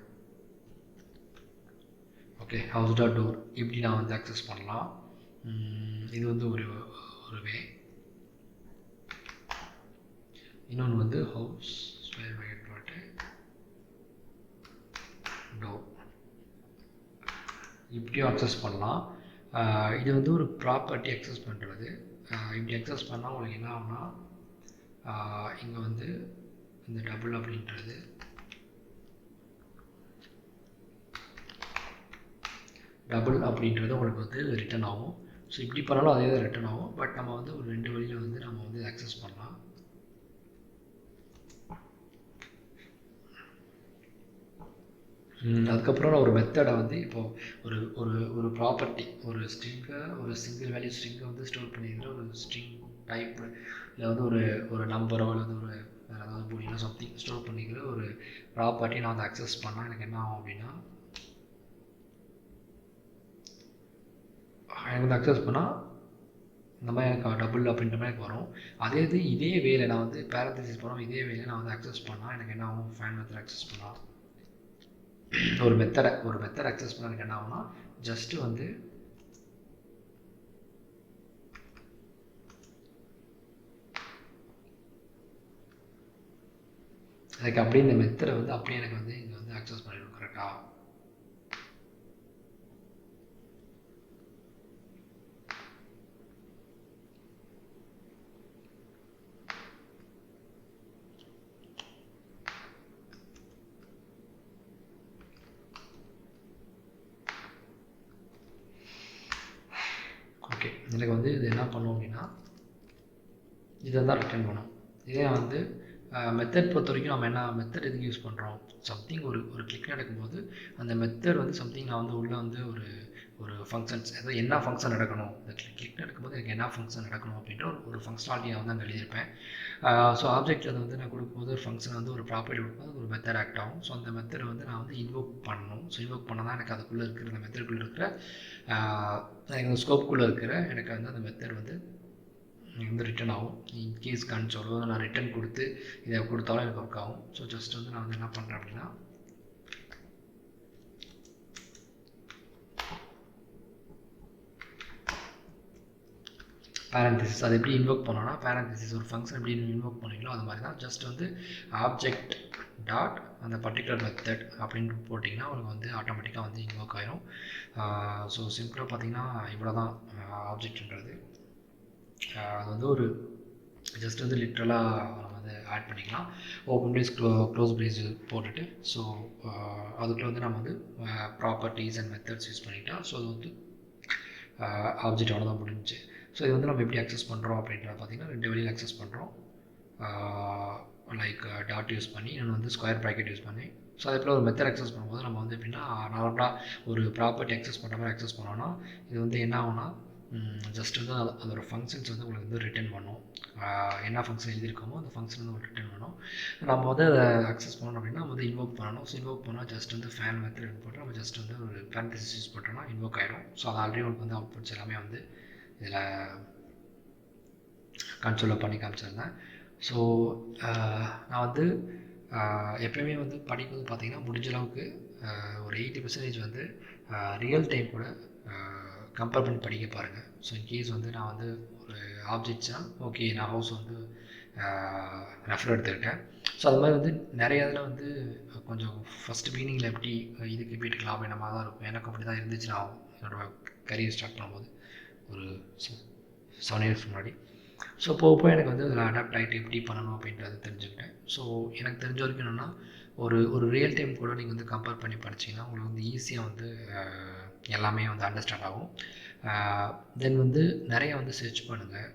Okay, house dot door இப்படி நான் வந்து அக்சஸ் பண்ணலாம். இது வந்து ஒரு வே. இன்னொன்று வந்து ஹவுஸ் ஸ்கொயர் ப்ராக்கெட் போட்டு டோர் இப்படியும் அக்சஸ் பண்ணலாம். இது வந்து ஒரு ப்ராப்பர்ட்டி அக்சஸ் பண்ணுறது. இப்படி அக்சஸ் பண்ணால் உங்களுக்கு என்ன ஆகும்னா இங்கே வந்து இந்த டபுள் அப்படின்றது உங்களுக்கு வந்து ரிட்டர்ன் ஆகும். ஸோ இப்படி பண்ணாலும் அதே தான் ரிட்டர்ன் ஆகும். பட் நம்ம வந்து ஒரு ரெண்டு வழியில் வந்து நம்ம வந்து அக்சஸ் பண்ணலாம். அதுக்கப்புறம் நான் ஒரு மெத்தடை வந்து இப்போது ஒரு ஒரு ஒரு ப்ராப்பர்ட்டி ஒரு சிங்கிள் வேல்யூ ஸ்ட்ரிங்கை வந்து ஸ்டோர் பண்ணிக்கிற ஒரு ஸ்ட்ரிங் டைப், இல்லை வந்து ஒரு நம்பரோ இல்லை வந்து ஒரு வேறு ஏதாவது பூலியனோ சம்திங் ஸ்டோர் பண்ணிக்கிற ஒரு ப்ராப்பர்ட்டி நான் வந்து அக்சஸ் பண்ணால் எனக்கு என்ன ஆகும் அப்படின்னா எனக்கு வந்து அக்சஸ் பண்ணால் இந்த மாதிரி எனக்கு டபுள் அப்படின்ற மாதிரி எனக்கு வரும். இதே வேலை நான் வந்து பேரந்தசிஸ் பண்ணோம், இதே வேலை நான் வந்து அக்சஸ் பண்ணால் எனக்கு என்ன ஆகும், ஃபேன் மெத்தட் அக்சஸ் பண்ணால் ஒரு மெத்தடை அக்சஸ் பண்ண எனக்கு என்ன ஆகும்னா ஜஸ்ட்டு வந்து அதுக்கு அப்படியே இந்த மெத்தடை வந்து அப்படியே எனக்கு வந்து இங்கே வந்து அக்சஸ் பண்ணிடும் கரெக்டாக. ஓகே, எனக்கு வந்து இது என்ன பண்ணும் அப்படின்னா இதை தான் ரிட்டர்ன் பண்ணும். இதே வந்து மெத்தட் பொறுத்த வரைக்கும் நம்ம என்ன மெத்தட் எதுக்கு யூஸ் பண்ணுறோம், சம்திங் ஒரு கிளிக் நடக்கும்போது அந்த மெத்தட் வந்து சம்திங் நான் வந்து உள்ளே வந்து ஒரு ஃபங்க்ஷன்ஸ் ஏதோ என்ன ஃபங்க்ஷன் நடக்கணும், இந்த கிளிக் நடக்கும்போது எனக்கு என்ன ஃபங்க்ஷன் நடக்கணும் அப்படின்ற ஒரு ஃபங்க்ஷனாலிட்டியை வந்து அங்கே எழுதியிருப்பேன். ஸோ ஆப்ஜெக்ட் அதை வந்து நான் கொடுக்கும்போது ஒரு ஃபங்க்ஷன் வந்து ஒரு ப்ராப்பர்ட்டி கொடுக்கும்போது ஒரு மெத்தட் ஆக்ட் ஆகும். ஸோ அந்த மெத்தடை வந்து நான் வந்து இன்வோக் பண்ணணும். ஸோ இன்வோக் பண்ணால் தான் எனக்கு அதுக்குள்ளே இருக்கிற அந்த மெத்தடுக்குள்ளே இருக்கிற எனக்கு அந்த ஸ்கோப்புக்குள்ளே இருக்கிற எனக்கு வந்து அந்த மெத்தட் வந்து வந்து ரிட்டன் ஆகும். இன்கேஸ் கன்சோலோ நான் ரிட்டன் கொடுத்து இதை கொடுத்தாலும் எனக்கு ஒர்க் ஆகும். ஸோ ஜஸ்ட் வந்து நான் வந்து என்ன பண்ணுறேன் அப்படின்னா பேரந்தசிஸ் அது எப்படி இன்வோக் பண்ணோன்னா பேரந்தசிஸ் ஒரு ஃபங்க்ஷன் எப்படி இன்வோக் பண்ணுவீங்களோ அது மாதிரி தான். ஜஸ்ட் வந்து ஆப்ஜெக்ட் டாட் அந்த பர்டிகுலர் மெத்தட் அப்படின்னு போட்டிங்கன்னா உங்களுக்கு வந்து ஆட்டோமேட்டிக்காக வந்து இன்வோக் ஆயிரும். ஸோ சிம்பிளாக பார்த்தீங்கன்னா இவ்வளோ தான் ஆப்ஜெக்ட்ன்றது. அது வந்து ஒரு ஜஸ்ட் வந்து லிட்ரலாக நம்ம வந்து ஆட் பண்ணிக்கலாம். ஓப்பன் ப்ரேஸ் க்ளோஸ் ப்ரேஸ் போட்டுட்டு ஸோ அதுக்குள்ளே வந்து நம்ம வந்து ப்ராப்பர்ட்டிஸ் அண்ட் மெத்தட்ஸ் யூஸ் பண்ணிட்டோம். ஸோ அது வந்து ஆப்ஜெக்ட் அவ்வளோதான் முடிஞ்சு. ஸோ இது வந்து நம்ம எப்படி அக்சஸ் பண்ணுறோம் அப்படின்றத பார்த்திங்கன்னா 2 வழியில் அக்சஸ் பண்ணுறோம். லைக் டாட் யூஸ் பண்ணி இன்னொன்று வந்து ஸ்கொயர் ப்ராக்கெட் யூஸ் பண்ணி. ஸோ அதே போல் ஒரு மெத்தட் அக்சஸ் பண்ணும்போது நம்ம வந்து எப்படின்னா நார்மலாக ஒரு ப்ராப்பர்ட்டி அக்சஸ் பண்ணுற மாதிரி அக்சஸ் பண்ணோன்னா இது வந்து என்ன ஆகும்னா ஜஸ்ட் வந்து அதோட ஃபங்க்ஷன்ஸ் வந்து உங்களுக்கு வந்து ரிட்டர்ன் பண்ணும். என்ன ஃபங்க்ஷன் எழுதியிருக்கோமோ அந்த ஃபங்க்ஷன் வந்து உங்களுக்கு ரிட்டர்ன் பண்ணும். நம்ம வந்து அதை அக்சஸ் பண்ணணும் அப்படின்னா நம்ம வந்து இன்வோக் பண்ணணும். ஸோ இன்வோக் பண்ணால் ஜஸ்ட் வந்து ஃபேன் மெத்தட் போட்டு நம்ம ஜஸ்ட் வந்து ஒரு பேரந்தசிஸ் யூஸ் பண்ணுறோம்னா இன்வோக் ஆகிடும். ஸோ அது ஆல்ரெடி உங்களுக்கு வந்து அவுட்புட்ஸ் எல்லாமே வந்து இதில் கன்சோலில் பண்ணி காமிச்சிருந்தேன். ஸோ நான் வந்து எப்போயுமே வந்து படிக்கும்போது பார்த்திங்கன்னா முடிஞ்ச அளவுக்கு ஒரு 80% வந்து ரியல் டைம் கூட கம்பேர் பண்ணி படிக்க பாருங்கள். ஸோ இன்கேஸ் வந்து நான் வந்து ஒரு ஆப்ஜெக்ட்ஸ்னால் ஓகே நான் ஹவுஸ் வந்து ரெஃபர் எடுத்துக்கிட்டேன். ஸோ அது மாதிரி வந்து நிறைய இதில் வந்து கொஞ்சம் ஃபஸ்ட்டு பிகினிங்கில் எப்படி இதுக்கு எப்படி எடுக்கலாம் அப்படின்ற மாதிரி தான் இருக்கும். எனக்கு அப்படி தான் இருந்துச்சு. நான் என்னோடய கரியர் ஸ்டார்ட் பண்ணும்போது ஒரு 7 இயர்ஸ் முன்னாடி. ஸோ போக எனக்கு வந்து அதில் அடாப்ட் ஆகிட்டு எப்படி பண்ணணும் அப்படின்றத தெரிஞ்சுக்கிட்டேன். ஸோ எனக்கு தெரிஞ்ச வரைக்கும் என்னென்னா ஒரு ரியல் டைம் கூட நீங்கள் வந்து கம்பேர் பண்ணி படிச்சிங்கன்னா உங்களுக்கு வந்து ஈஸியாக வந்து எல்லாமே வந்து அண்டர்ஸ்டாண்ட் ஆகும். தென் வந்து நிறையா வந்து சர்ச் பண்ணுங்கள்.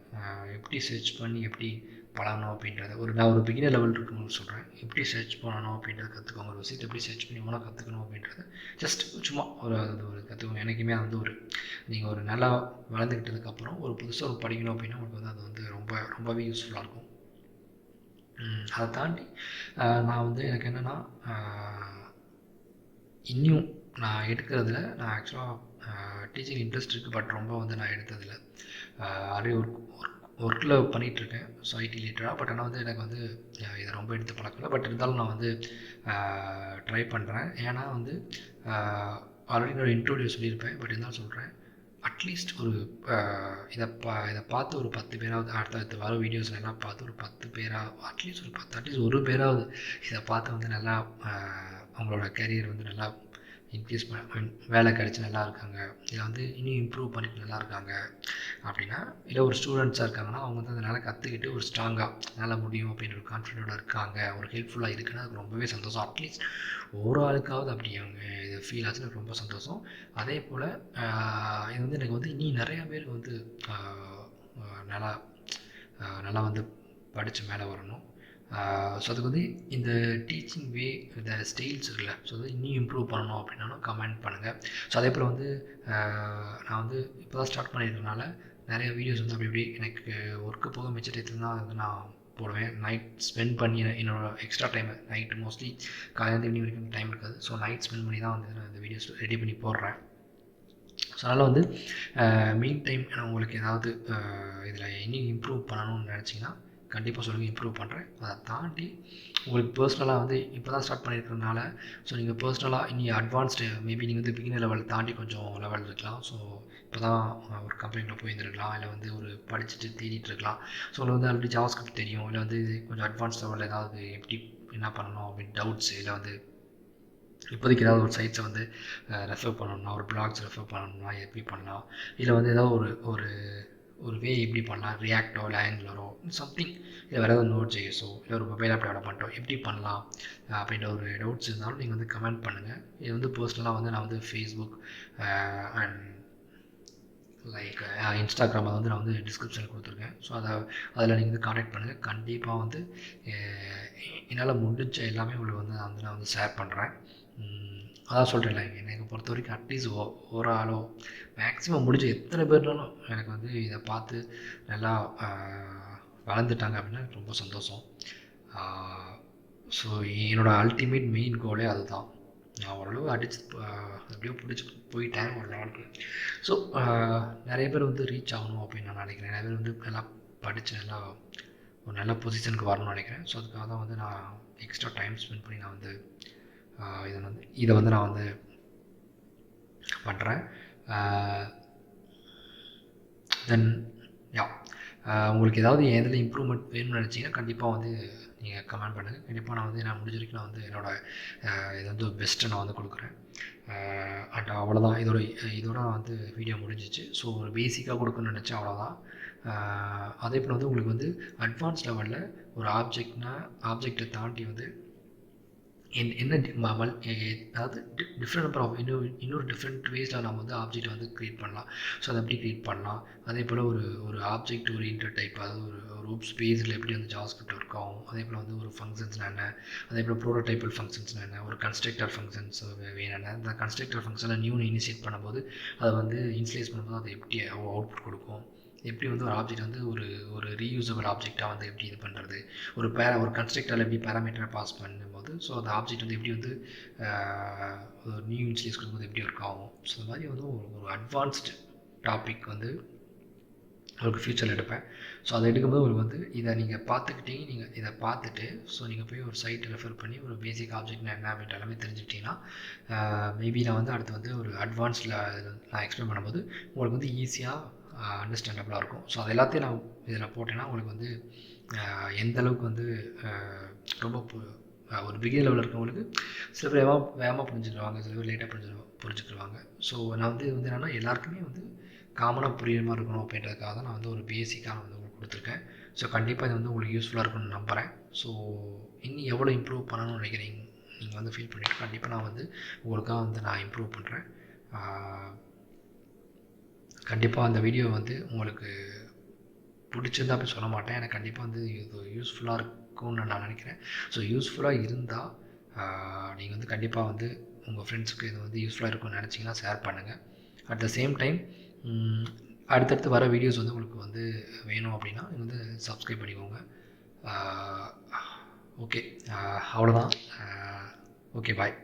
எப்படி சர்ச் பண்ணி எப்படி பழகணும் அப்படின்றத நான் ஒரு பிகினர் லெவல் இருக்குன்னு சொல்கிறேன். எப்படி சர்ச் பண்ணணும் அப்படின்றத கற்றுக்கோங்க. ஒரு விஷயத்தை எப்படி சர்ச் பண்ணி எவ்வளோ கற்றுக்கணும் அப்படின்றத ஜஸ்ட் சும்மா ஒரு கற்றுக்கோங்க. எனக்குமே வந்து நீங்கள் ஒரு நல்லா வளர்ந்துக்கிட்டதுக்கப்புறம் ஒரு புதுசாக ஒரு படிக்கணும் அப்படின்னா உங்களுக்கு வந்து அது வந்து ரொம்பவே யூஸ்ஃபுல்லாக இருக்கும். அதை தாண்டி நான் வந்து எனக்கு என்னென்னா இன்னும் நான் எடுக்கிறதுல நான் ஆக்சுவலாக டீச்சிங் இன்ட்ரெஸ்ட் இருக்குது. பட் ரொம்ப வந்து நான் எடுத்ததில்லை. ஆல்ரெடி ஒர்க்கில் பண்ணிகிட்ருக்கேன். ஸோ ஐடி ரிலேட்டடாக. பட் ஆனால் வந்து எனக்கு வந்து இதை ரொம்ப எடுத்து பழக்கல. பட் இருந்தாலும் நான் வந்து ட்ரை பண்ணுறேன். ஏன்னா வந்து ஆல்ரெடி என்னோட இன்ட்ரோடியூ சொல்லியிருப்பேன். பட் இருந்தாலும் சொல்கிறேன். அட்லீஸ்ட் ஒரு இதை பார்த்து ஒரு 10 பேராவது அடுத்தடுத்து வர வீடியோஸ் எல்லாம் பார்த்து ஒரு 10 பேராக அட்லீஸ்ட் ஒரு பேராவது இதை பார்த்து வந்து நல்லா அவங்களோட கேரியர் வந்து நல்லா இன்க்ரீஸ் வேலை கிடச்சி நல்லா இருக்காங்க, இதை வந்து இன்னும் இம்ப்ரூவ் பண்ணிட்டு நல்லா இருக்காங்க அப்படின்னா, இல்லை ஒரு ஸ்டூடெண்ட்ஸாக இருக்காங்கன்னா அவங்க வந்து அதனால் கற்றுக்கிட்டு ஒரு ஸ்ட்ராங்காக நல்லா முடியும் அப்படின்ற ஒரு கான்ஃபிடென்ட்டோட இருக்காங்க, ஒரு ஹெல்ப்ஃபுல்லாக இருக்குன்னா அது ரொம்பவே சந்தோஷம். அட்லீஸ்ட் ஒரு ஆளுக்காவது அப்படி அவங்க இது ஃபீல் ஆச்சுன்னா ரொம்ப சந்தோஷம். அதே போல் இது வந்து எனக்கு வந்து இன்னும் நிறையா பேருக்கு வந்து நல்லா நல்லா வந்து படித்து மேலே வரணும். ஸோ அதுக்கு வந்து இந்த டீச்சிங் வே இந்த ஸ்டைல்ஸ் இருக்குல்ல, ஸோ அது இன்னும் இம்ப்ரூவ் பண்ணணும் அப்படின்னாலும் கமெண்ட் பண்ணுங்கள். ஸோ அதே போல் வந்து நான் வந்து இப்போ தான் ஸ்டார்ட் பண்ணியிருக்கனால நிறைய வீடியோஸ் வந்து அப்படி இப்படி எனக்கு ஒர்க்கு போக மிச்ச டயத்தில் தான் வந்து நான் போடுவேன். நைட் ஸ்பெண்ட் பண்ணி என்னோடய எக்ஸ்ட்ரா டைம் நைட்டு மோஸ்ட்லி காலையில் ஈவினிங் வரைக்கும் டைம் இருக்காது. ஸோ நைட் ஸ்பெண்ட் பண்ணி தான் வந்து நான் இந்த வீடியோஸ் ரெடி பண்ணி போடுறேன். ஸோ அதனால் வந்து மீன் டைம் உங்களுக்கு ஏதாவது இதில் இன்னும் இம்ப்ரூவ் பண்ணணும்னு நினச்சிங்கன்னா கண்டிப்பாக சொல்லுங்கள், இம்ப்ரூவ் பண்ணுறேன். அதை தாண்டி உங்களுக்கு பர்சனலாக வந்து இப்போ தான் ஸ்டார்ட் பண்ணியிருக்கிறதுனால, ஸோ நீங்கள் பர்சனலாக இனி அட்வான்ஸ்டு மேபி நீங்கள் வந்து பிகினர் லெவல் தாண்டி கொஞ்சம் லெவல் இருக்கலாம். ஸோ இப்போ தான் ஒரு கம்பெனியில் போயிருந்துருக்கலாம், இல்லை வந்து ஒரு படிச்சுட்டு தேடிட்டு இருக்கலாம். ஸோ உங்களுக்கு வந்து ஆல்ரெடி ஜாவாஸ்கிரிப்ட் தெரியும், இல்லை வந்து கொஞ்சம் அட்வான்ஸ் லெவலில் ஏதாவது எப்படி என்ன பண்ணணும் அப்படின்னு டவுட்ஸ், இல்லை வந்து இப்போதைக்கு ஏதாவது ஒரு சைட்ஸை வந்து ரெஃபர் பண்ணணும்னா, ஒரு பிளாக்ஸ் ரெஃபர் பண்ணணும்னா எப்படி பண்ணலாம், இல்லை வந்து ஏதாவது ஒரு ஒரு ஒரு வே எப்படி பண்ணலாம், ரியாக்டோ இல்லை ஆங்குலரோ சம்திங், இல்லை வேறு ஏதாவது நோட் ஜேஎஸோ இல்லை ஒரு மொபைல் ஆப் டெவலப்மெண்ட்டோ எப்படி பண்ணலாம் அப்படின்ற ஒரு டவுட்ஸ் இருந்தாலும் நீங்கள் வந்து கமெண்ட் பண்ணுங்கள். இது வந்து பர்சனலாக வந்து நான் வந்து ஃபேஸ்புக் அண்ட் லைக் இன்ஸ்டாகிராம் அதை வந்து நான் வந்து டிஸ்கிரிப்ஷனில் கொடுத்துருக்கேன். ஸோ அதில் நீங்கள் வந்து கான்டாக்ட் பண்ணுங்கள். கண்டிப்பாக வந்து என்னால் முடிஞ்ச எல்லாமே உங்களுக்கு வந்து நான் வந்து ஷேர் பண்ணுறேன். அதான் சொல்கிறேன்ல, எனக்கு பொறுத்த வரைக்கும் அட்லீஸ்ட் ஒரு ஆளோ மேக்ஸிமம் முடிஞ்ச எத்தனை பேர்னாலும் எனக்கு வந்து இதை பார்த்து நல்லா வளர்ந்துட்டாங்க அப்படின்னா எனக்கு ரொம்ப சந்தோஷம். ஸோ என்னோடய அல்டிமேட் மெயின் கோலே அதுதான். நான் ஓரளவு அடித்து எப்படியோ பிடிச்சி போயிட்டேன் ஒரு லெவலுக்கு. ஸோ நிறைய பேர் வந்து ரீச் ஆகணும் அப்படின்னு நான் நினைக்கிறேன். நிறைய பேர் வந்து நல்லா படித்து நல்லா ஒரு நல்ல பொசிஷனுக்கு வரணும்னு நினைக்கிறேன். ஸோ அதுக்காக தான் வந்து நான் எக்ஸ்ட்ரா டைம் ஸ்பெண்ட் பண்ணி நான் வந்து இதை வந்து நான் வந்து பண்ணுறேன். தென் யா உங்களுக்கு ஏதாவது எதில் இம்ப்ரூவ்மெண்ட் வேணும்னு நினச்சிங்கன்னா கண்டிப்பாக வந்து நீங்கள் கமெண்ட் பண்ணுங்கள். கண்டிப்பாக நான் வந்து முடிஞ்ச வரைக்கும் நான் வந்து என்னோடய இது வந்து பெஸ்ட்டை நான் வந்து கொடுக்குறேன். அண்ட் அவ்வளோதான், இதோட வந்து வீடியோ முடிஞ்சிச்சு. ஸோ ஒரு பேசிக்காக கொடுக்கணும்னு நினச்சேன், அவ்வளோதான். அதே போல் வந்து உங்களுக்கு வந்து அட்வான்ஸ் லெவலில் ஒரு ஆப்ஜெக்டை தாண்டி வந்து என்ன அதாவது டிஃப்ரெண்ட் நம்பர் ஆஃப் இன்னொரு டிஃப்ரெண்ட் வேஸில் நம்ம வந்து ஆப்ஜெக்ட் வந்து க்ரியேட் பண்ணலாம். ஸோ அதை எப்படி க்ரியேட் பண்ணலாம், அதே போல் ஒரு ஆப்ஜெக்ட் ஒரு டைப், அதாவது ஒரு ஸ்பேஸில் எப்படி வந்து ஜாவாஸ்கிரிப்ட் ஒர்க் ஆகும், அதே போல் வந்து ஒரு ஃபங்க்ஷன்ஸ்னால் என்ன, அதே போல் ப்ரோட்டோடைப்பல் ஃபங்க்ஷன்ஸ்னால் என்ன, ஒரு கன்ஸ்ட்ரக்டர் ஃபங்க்ஷன்ஸ் வேணும்னா இந்த கன்ஸ்ட்ரக்டர் ஃபங்க்ஷனை நியூன்னு இனிஷியேட் பண்ணும்போது அதை வந்து இன்ஸ்லேஸ் பண்ணும்போது அது எப்படி அவுட்புட் கொடுக்கும், எப்படி வந்து ஒரு ஆப்ஜெக்ட் வந்து ஒரு ரீயூசபிள் ஆப்ஜெக்டாக வந்து எப்படி இது பண்ணுறது, ஒரு கன்ஸ்ட்ரக்டரில் எப்படி பேராமீட்டரை பாஸ் பண்ணும்போது ஸோ அந்த ஆப்ஜெக்ட் வந்து எப்படி வந்து ஒரு நியூ இன்ஸ்லேஸ் கொடுக்கும்போது எப்படி ஒர்க் ஆகும். ஸோ இந்த மாதிரி வந்து ஒரு அட்வான்ஸ்டு டாபிக் வந்து உங்களுக்கு ஃப்யூச்சரில் எடுப்பேன். ஸோ அதை எடுக்கும்போது உங்களுக்கு வந்து இதை நீங்கள் பார்த்துக்கிட்டே நீங்கள் இதை பார்த்துட்டு ஸோ நீங்கள் போய் ஒரு சைட்டை ரெஃபர் பண்ணி ஒரு பேசிக் ஆப்ஜெக்ட்னா என்ன அப்படின்ற எல்லாமே தெரிஞ்சுக்கிட்டிங்கன்னா மேபி நான் வந்து அடுத்து வந்து ஒரு அட்வான்ஸில் நான் எக்ஸ்பிளைன் பண்ணும்போது உங்களுக்கு வந்து ஈஸியாக அண்டர்ஸ்டாண்டபிளாக இருக்கும். ஸோ அது எல்லாத்தையும் நான் இதில் போட்டேன்னா உங்களுக்கு வந்து எந்த அளவுக்கு வந்து ரொம்ப ஒரு பிகினர் லெவலில் இருக்கவங்களுக்கு சில பேர் வேகமாக புரிஞ்சுக்கிடுவாங்க, சில பேர் லேட்டாக புரிஞ்சுக்கிடுவாங்க. ஸோ நான் வந்து என்னென்னா எல்லாருக்குமே வந்து காமனாக புரியுற மாதிரி இருக்கணும் அப்படின்றதுக்காக தான் நான் வந்து ஒரு பேசிக்காக வந்து உங்களுக்கு கொடுத்துருக்கேன். ஸோ கண்டிப்பாக இது வந்து உங்களுக்கு யூஸ்ஃபுல்லாக இருக்கும்னு நம்புகிறேன். ஸோ இன்னும் எவ்வளோ இம்ப்ரூவ் பண்ணணும்னு நினைக்கிறீங்க நீங்கள் வந்து ஃபீல் பண்ணிவிட்டு கண்டிப்பாக நான் வந்து உங்களுக்காக வந்து நான் இம்ப்ரூவ் பண்ணுறேன். கண்டிப்பாக அந்த வீடியோ வந்து உங்களுக்கு பிடிச்சிருந்தா அப்படி சொல்ல மாட்டேன். எனக்கு கண்டிப்பாக வந்து இது யூஸ்ஃபுல்லாக இருக்கும்னு நான் நினைக்கிறேன். ஸோ யூஸ்ஃபுல்லாக இருந்தால் நீங்கள் வந்து கண்டிப்பாக வந்து உங்கள் ஃப்ரெண்ட்ஸுக்கு இது வந்து யூஸ்ஃபுல்லாக இருக்கும்னு நினச்சிங்கன்னா ஷேர் பண்ணுங்கள். அட் த சேம் டைம் அடுத்தடுத்து வர வீடியோஸ் வந்து உங்களுக்கு வந்து வேணும் அப்படின்னா வந்து சப்ஸ்கிரைப் பண்ணிக்கோங்க. ஓகே, அவ்வளோதான். ஓகே, பாய்.